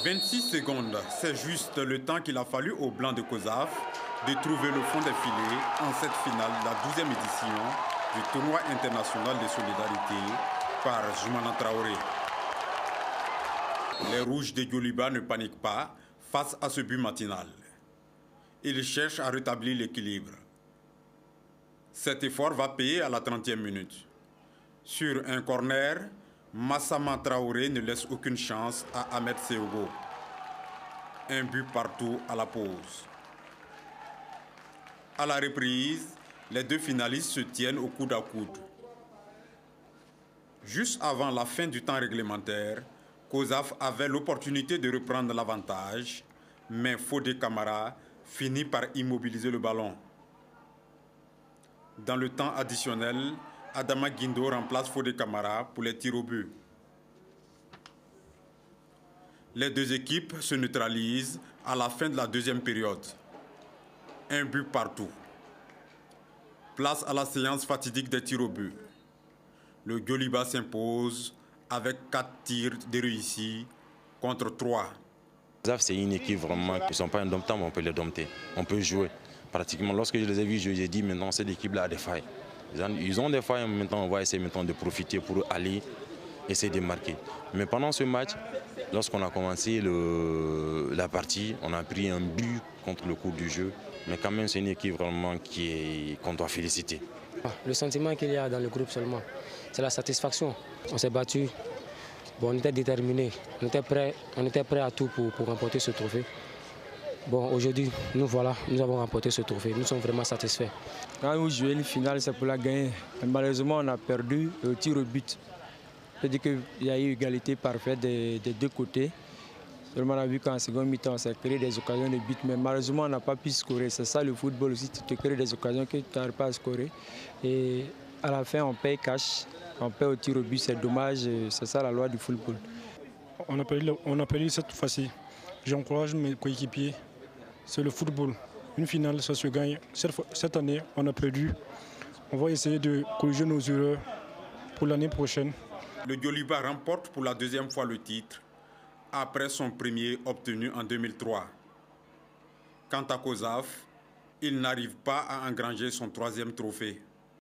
26 secondes, c'est juste le temps qu'il a fallu aux Blancs de COSAF de trouver le fond des filets en cette finale de la 12e édition du tournoi international de solidarité par Djoumana Traoré. Les Rouges de Djoliba ne paniquent pas face à ce but matinal. Ils cherchent à rétablir l'équilibre. Cet effort va payer à la 30e minute. Sur un corner, Massama Traoré ne laisse aucune chance à Ahmed Seogo. Un but partout à la pause. À la reprise, les deux finalistes se tiennent au coude à coude. Juste avant la fin du temps réglementaire, COSAF avait l'opportunité de reprendre l'avantage, mais Fodé Camara finit par immobiliser le ballon. Dans le temps additionnel, Adama Guindo remplace Fodé Camara pour les tirs au but. Les deux équipes se neutralisent à la fin de la deuxième période. Un but partout. Place à la séance fatidique des tirs au but. Le Djoliba s'impose avec 4 tirs de réussis contre 3. C'est une équipe vraiment qui ne sont pas indomptables, on peut les dompter. On peut jouer. Pratiquement, lorsque je les ai vus jouer, j'ai dit maintenant cette équipe-là a des failles. Ils ont des failles, maintenant on va essayer maintenant de profiter pour aller essayer de marquer. Mais pendant ce match, lorsqu'on a commencé la partie, on a pris un but contre le cours du jeu. Mais quand même, c'est une équipe vraiment qu'on doit féliciter. Le sentiment qu'il y a dans le groupe seulement, c'est la satisfaction. On s'est battu, bon, on était déterminés, on était prêts à tout pour remporter ce trophée. Bon, aujourd'hui, nous avons remporté ce trophée, nous sommes vraiment satisfaits. Quand vous jouez une finale, c'est pour la gagner. Mais malheureusement, on a perdu au tir au but. C'est-à-dire qu'il y a eu égalité parfaite des deux côtés. Seulement, on a vu qu'en seconde mi-temps, on s'est créé des occasions de but, mais malheureusement, on n'a pas pu scorer. C'est ça le football aussi, tu te crées des occasions que tu n'arrives pas à scorer. Et à la fin, on paye cash, on paye au tir au but, c'est dommage, c'est ça la loi du football. On a perdu cette fois-ci. J'encourage mes coéquipiers, c'est le football. Une finale, ça se gagne. Cette année, on a perdu. On va essayer de corriger nos erreurs pour l'année prochaine. Le Djoliba remporte pour la deuxième fois le titre, après son premier obtenu en 2003. Quant à COSAF, il n'arrive pas à engranger son troisième trophée.